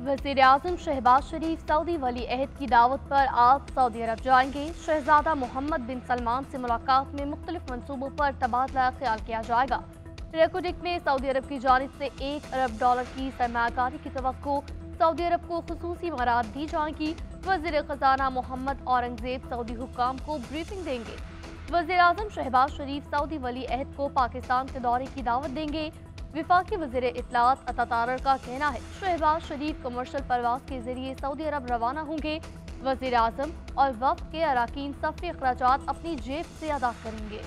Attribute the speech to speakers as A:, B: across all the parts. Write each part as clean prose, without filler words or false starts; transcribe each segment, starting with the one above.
A: वज़ीर आज़म शहबाज शरीफ सऊदी वली अहद की दावत पर आज सऊदी अरब जाएंगे। शहजादा मोहम्मद बिन सलमान से मुलाकात में मुख्तलिफ मंसूबों पर तबादला ख्याल किया जाएगा। रेकोडिक में सऊदी अरब की जानिब से $1 अरब की सरमायाकारी की तवक्को। सऊदी अरब को खुसूसी मराद दी जाएंगी। वज़ीर खजाना मोहम्मद औरंगजेब सऊदी हुक्काम को ब्रीफिंग देंगे। वज़ीर आज़म शहबाज शरीफ सऊदी वली अहद को पाकिस्तान के दौरे की दावत देंगे। विफाकी वज़ीर इत्तलात अता तारर का कहना है शहबाज शरीफ कमर्शियल परवाज के जरिए सऊदी अरब रवाना होंगे। वज़ीर आज़म और वफ़द के अराकीन सफ़री अखराजात अपनी जेब से अदा करेंगे।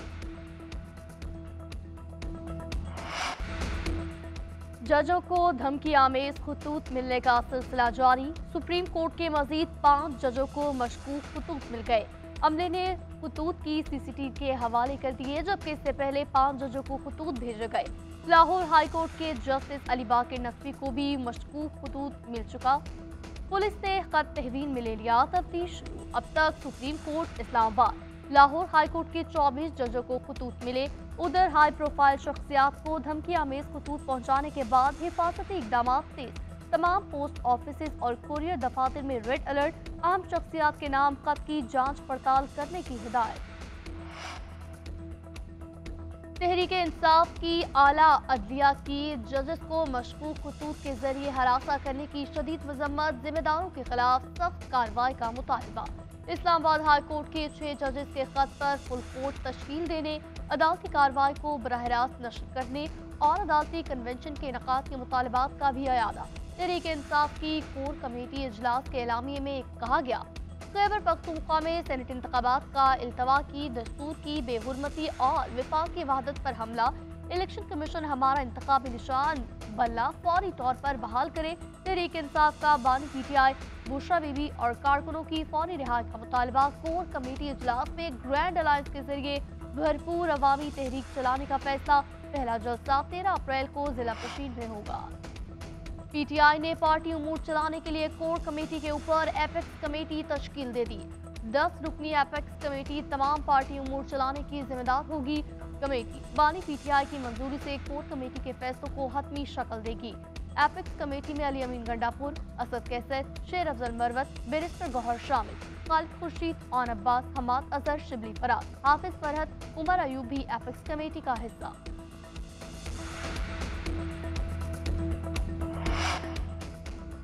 A: जजों को धमकी आमेज खतूत मिलने का सिलसिला जारी। सुप्रीम कोर्ट के मजीद 5 जजों को मशकूक खतूत मिल गए। अमले ने खतूत की CCTV के हवाले कर दिए, जबकि इससे पहले 5 जजों को खतूत भेजे गए। लाहौर हाई कोर्ट के जस्टिस अली बाकर नकवी को भी मशकूक खतूत मिल चुका। पुलिस ने खत तहवील में ले लिया तफ्तीश शुरू। अब तक supreme court, Islamabad, Lahore high court के 24 जजों को खतूत मिले। उधर हाई प्रोफाइल शख्सियात को धमकी आमेज खतूत पहुंचाने के बाद हिफाजती इकदाम तेज। तमाम पोस्ट ऑफिस और कुरियर दफातर में रेड अलर्ट। अहम शख्सियात के नाम खत की जांच पड़ताल करने की हिदायत। तहरीक इंसाफ की आला अदलिया की जजेस को मशकूक खतूत के जरिए हरासा करने की शदीद मजम्मत। जिम्मेदारों के खिलाफ सख्त कार्रवाई का मुतालबा। इस्लामाबाद हाई कोर्ट के 6 जजेस के खत पर फुल कोर्ट तश्कील देने, अदालती कार्रवाई को बराह रास्त नश्र करने और अदालती कन्वेंशन के इनेकाद के मुतालबात का भी अयादा। तहरीक इंसाफ की कोर कमेटी इजलास के एलामिये में कहा गया खैबर पख्तूनख्वा में सेनेट इंतखाबात का इल्तवा की दस्तूर की बेहुरमती और विफाकी वहादत पर हमला। इलेक्शन कमीशन हमारा इंतखाबी निशान बल्ला फौरी तौर पर बहाल करे। तहरीक इंसाफ का बानी PTI बुशरा बीबी और कारकुनों की फौरी रिहाई का मुतालबा। कोर कमेटी इजलास में ग्रैंड अलायंस के जरिए भरपूर अवामी तहरीक चलाने का फैसला। पहला जलसा 13 अप्रैल को जिला कशीन में होगा। PTI ने पार्टी उमूर चलाने के लिए कोर कमेटी के ऊपर एपेक्स कमेटी तश्कील दे दी। 10 रुकनी एपेक्स कमेटी तमाम पार्टी उमूर चलाने की जिम्मेदार होगी। कमेटी बानी PTI की मंजूरी से कोर कमेटी के फैसलों को हतमी शक्ल देगी। एपेक्स कमेटी में अली अमीन गंडापुर, असद कैसर, शेर अफजल मरवत, बैरिस्टर गौहर शामिल। खालिद खुर्शीद, ऑन अब्बास, हमाद अजहर, शिबली फराज, हाफिज फरहत, उमर अयूब भी एपेक्स कमेटी का हिस्सा।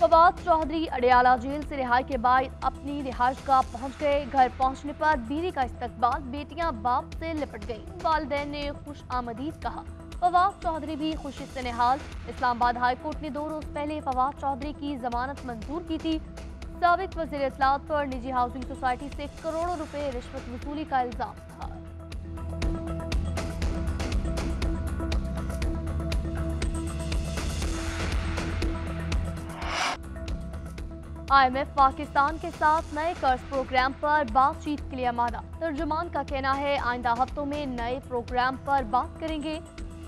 A: फवाद चौधरी अडियाला जेल से रिहाई के बाद अपनी रिहाइशगाह पहुंच गए। घर पहुंचने पर बीवी का इस्तकबाल, बेटियां बाप से लिपट गईं। वालिदैन ने खुश आमदीद कहा। फवाद चौधरी भी खुशी से निहाल। इस्लामाबाद हाई कोर्ट ने 2 रोज पहले फवाद चौधरी की जमानत मंजूर की थी। साबिक वज़ीर इत्तलात पर निजी हाउसिंग सोसाइटी से करोड़ों रुपए रिश्वत वसूली का इल्जाम था। IMF पाकिस्तान के साथ नए कर्ज प्रोग्राम पर बातचीत के लिए आमादा। तर्जुमान का कहना है आइंदा हफ्तों में नए प्रोग्राम पर बात करेंगे।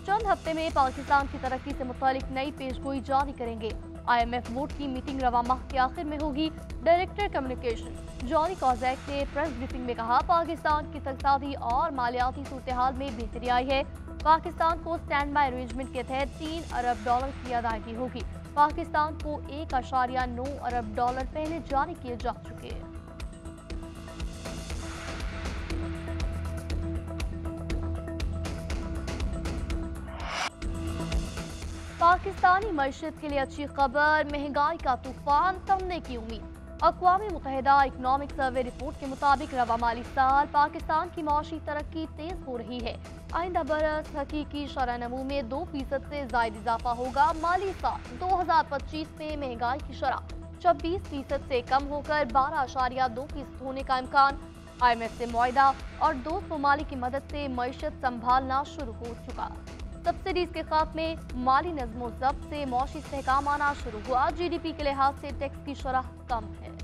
A: चंद हफ्ते में पाकिस्तान की तरक्की से मुतालिक नई पेशगोई जारी करेंगे। IMF बोर्ड की मीटिंग रवा माह के आखिर में होगी। डायरेक्टर कम्युनिकेशन जॉनी कॉजैक ने प्रेस ब्रीफिंग में कहा पाकिस्तान की इक़्तिसादी और मालियाती सूरत हाल में बेहतरी आई है। पाकिस्तान को स्टैंड बाय अरेंजमेंट के तहत $3 अरब की अदायगी होगी। पाकिस्तान को $1.9 अरब पहले जारी किए जा चुके हैं। पाकिस्तानी मईशत के लिए अच्छी खबर, महंगाई का तूफान थमने की उम्मीद। अक़वाम मुत्तहिदा इकनॉमिक सर्वे रिपोर्ट के मुताबिक रवा माली साल पाकिस्तान की माशी तरक्की तेज हो रही है। आइंदा बरस हकीकी शरह नमू में 2% से ज़ायद इजाफा होगा। माली साल 2025 में महंगाई की शरह 26% से कम होकर 12.2% होने का इम्कान। IMF से मुआहिदा और दोस्त ममालिक की मदद से मईशत संभालना शुरू हो चुका। सब्सिडीज के खात्मे, माली नज़्मो ज़ब्त से मौशी इस्तेहकाम आना शुरू हुआ। GDP के लिहाज से टैक्स की शरह कम है।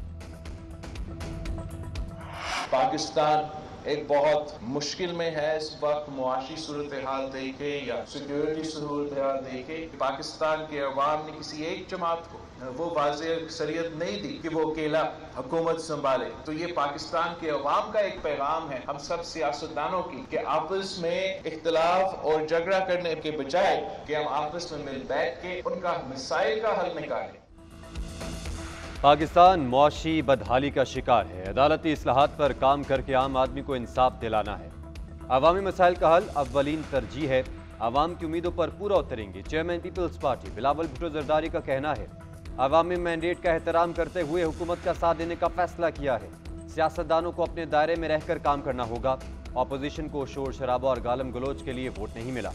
B: पाकिस्तान एक बहुत मुश्किल में है इस वक्त। मुआशी सूरत हाल देखे या सिक्योरिटी सूरत हाल देखे, पाकिस्तान के अवाम ने किसी एक जमात को वो वाज़ेह अक्सरियत नहीं दी कि वो अकेला हुकूमत संभाले। तो ये पाकिस्तान के अवाम का एक पैगाम है हम सब सियासतदानों की कि आपस में इख्तिलाफ और झगड़ा करने के बजाय कि हम आपस में मिल बैठ के उनका मसाइल का हल निकालें।
C: پاکستان معاشی بدحالی کا شکار ہے۔ عدالتی اصلاحات پر کام کر کے عام آدمی کو انصاف دلانا ہے۔ عوامی مسائل کا حل اولین ترجیح ہے۔ عوام کی امیدوں پر پورا اتریں گے۔ چیئرمین پیپلز پارٹی بلاول بھٹو زرداری کا کہنا ہے، عوامی مینڈیٹ کا احترام کرتے ہوئے حکومت کا ساتھ دینے کا فیصلہ کیا ہے۔ سیاستدانوں کو اپنے دائرے میں رہ کر کام کرنا ہوگا۔ اپوزیشن کو شور شرابہ اور گالم گلوچ کے لیے ووٹ نہیں ملا۔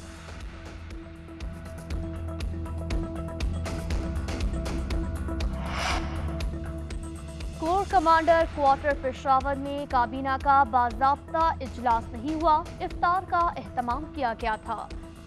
A: کور کمانڈر کوارٹر پشاور میں کابینہ کا باضابطہ اجلاس نہیں ہوا۔ افطار کا اہتمام کیا گیا تھا۔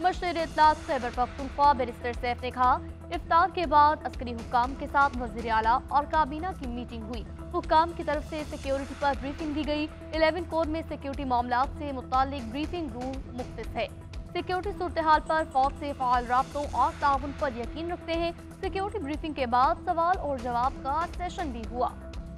A: مشیر اطلاعات خیبر پختونخوا بیرسٹر سیف نے کہا، افطار کے بعد عسکری حکام کے ساتھ وزیر اعلیٰ اور کابینہ کی میٹنگ ہوئی۔ حکام کی طرف سے سیکیورٹی پر بریفنگ دی گئی۔ 11 کوڈ میں سیکیورٹی معاملات سے متعلق بریفنگ روم مختص ہے۔ سیکیورٹی صورتحال پر فوج سے فعال رابطوں اور تعاون پر یقین رکھتے ہیں۔ سیکیورٹی بریفنگ کے بعد سوال اور جواب کا سیشن بھی ہوا۔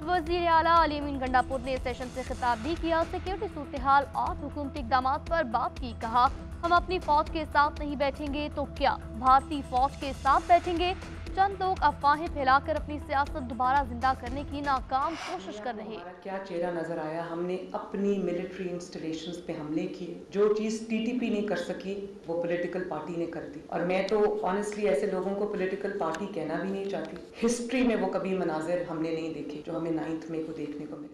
A: وزیر اعلیٰ علی امین گنڈاپور نے سیشن سے خطاب بھی کیا۔ سیکیورٹی صورتحال اور حکومتی اقدامات پر بات کی۔ کہا، ہم اپنی فوج کے ساتھ نہیں بیٹھیں گے تو کیا بھارتی فوج کے ساتھ بیٹھیں گے؟ چند لوگ افواہیں پھیلا کر اپنی سیاست دوبارہ زندہ کرنے کی ناکام کوشش کر رہے ہیں۔
D: کیا چہرہ نظر آیا؟ ہم نے اپنی ملٹری انسٹالیشنز پہ حملے کیے۔ جو چیز ٹی ٹی پی نہیں کر سکی وہ پولیٹیکل پارٹی نے کر دی، اور میں تو آنیسٹلی ایسے لوگوں کو پولیٹیکل پارٹی کہنا بھی نہیں چاہتی۔ ہسٹری میں وہ کبھی مناظر ہم نے نہیں دیکھے جو ہمیں 9 مئی کو دیکھنے کو ملے۔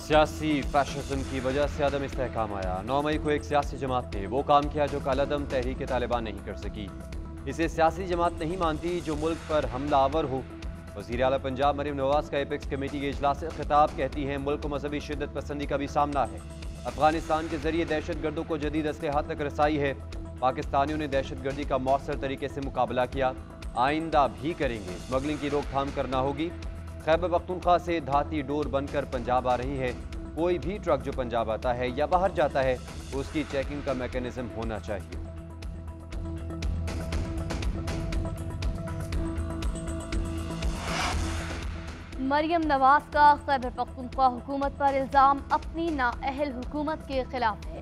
C: سیاسی فیشزم کی وجہ سے عدم استحکام آیا۔ 9 مئی کو ایک سیاسی جماعت نے وہ کام کیا جو کالعدم تحریک طالبان نہیں کر سکی۔ اسے سیاسی جماعت نہیں مانتی جو ملک پر حملہ آور ہو۔ وزیر اعلیٰ پنجاب مریم نواز کا ایپیکس کمیٹی کے اجلاس سے خطاب، کہتی ہیں ملک کو مذہبی شدت پسندی کا بھی سامنا ہے۔ افغانستان کے ذریعے دہشت گردوں کو جدید اسلحہ تک رسائی ہے۔ پاکستانیوں نے دہشت گردی کا مؤثر طریقے سے مقابلہ کیا، آئندہ بھی کریں گے۔ اسمگلنگ کی روک تھام کرنا ہوگی۔ خیبر پختونخوا سے دھاتی ڈور بن کر پنجاب آ رہی ہے۔ کوئی بھی ٹرک جو پنجاب آتا ہے یا باہر جاتا ہے اس کی چیکنگ کا میکینزم ہونا چاہیے۔
A: مریم نواز کا خیبر پختونخوا حکومت پر الزام اپنی نااہل حکومت کے خلاف ہے۔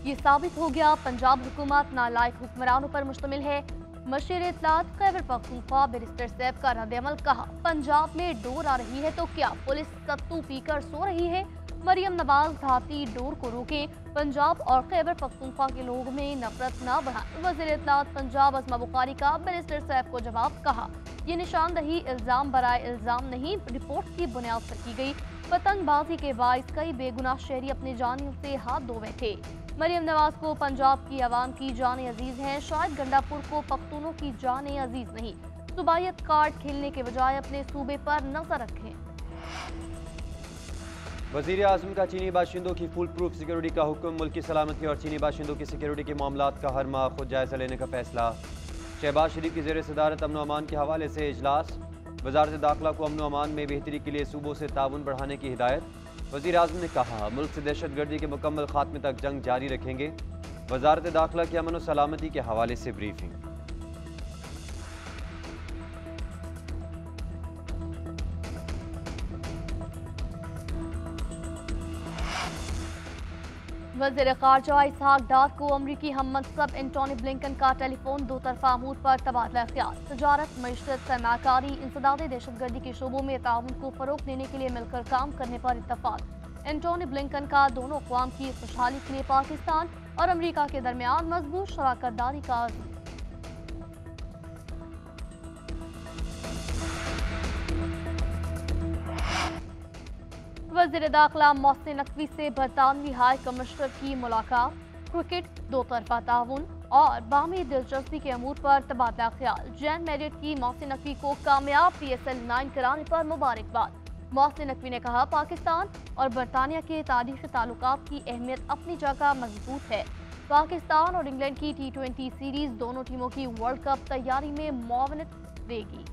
A: یہ ثابت ہو گیا پنجاب حکومت نالائق حکمرانوں پر مشتمل ہے۔ مشیر اطلاعات خیبر پختونخوا بیرسٹر سیف کا رد عمل، کہا، پنجاب میں ڈور آ رہی ہے تو کیا پولیس ستو پی کر سو رہی ہے؟ مریم نواز دھاتی ڈور کو روکیں، پنجاب اور خیبر پختونخوا کے لوگوں میں نفرت نہ بڑھائیں۔ وزیر اطلاعات پنجاب عظمہ بخاری کا بیرسٹر سیف کو جواب، کہا، یہ نشاندہی الزام برائے الزام نہیں، رپورٹ کی بنیاد پر کی گئی۔ پتنگ بازی کے باعث کئی بے گناہ شہری اپنی جانوں سے ہاتھ دھو بیٹھے۔ مریم نواز کو پنجاب کی عوام کی جانیں عزیز ہیں، شاید گنڈاپور کو پختونوں کی جانیں عزیز نہیں۔ صوبائیت کارڈ کھیلنے کے بجائے اپنے صوبے پر نظر رکھیں۔
C: وزیر اعظم کا چینی باشندوں کی فول پروف سیکیورٹی کا حکم، ملکی سلامتی اور چینی باشندوں کی سیکیورٹی کے معاملات کا ہر ماہ خود جائزہ لینے کا فیصلہ۔ شہباز شریف کی زیر صدارت امن و امان کے حوالے سے اجلاس، وزارت داخلہ کو امن و امان میں بہتری کے لیے صوبوں سے تعاون بڑھانے کی ہدایت۔ وزیر اعظم نے کہا، ملک سے دہشت گردی کے مکمل خاتمے تک جنگ جاری رکھیں گے۔ وزارت داخلہ کی امن و سلامتی کے حوالے سے بریفنگ۔
A: وزیر خارجہ اسحاق ڈار کو امریکی ہم منصب اینٹونی بلنکن کا ٹیلی فون، دو طرفہ امور پر تبادلہ خیال، تجارت، معیشت، سرمایہ کاری، انسداد دہشت گردی کے شعبوں میں تعاون کو فروغ دینے کے لیے مل کر کام کرنے پر اتفاق۔ اینٹونی بلنکن کا دونوں اقوام کی خوشحالی کے لیے پاکستان اور امریکہ کے درمیان مضبوط شراکت داری کا عزم۔ وزیر داخلہ محسن نقوی سے برطانوی ہائی کمشنر کی ملاقات، کرکٹ، دو طرفہ تعاون اور باہمی دلچسپی کے امور پر تبادلہ خیال۔ جین میرٹ کی محسن نقوی کو کامیاب PSL 9 کرانے پر مبارکباد۔ محسن نقوی نے کہا، پاکستان اور برطانیہ کے تاریخی تعلقات کی اہمیت اپنی جگہ مضبوط ہے۔ پاکستان اور انگلینڈ کی T20 سیریز دونوں ٹیموں کی ورلڈ کپ تیاری میں معاونت دے گی۔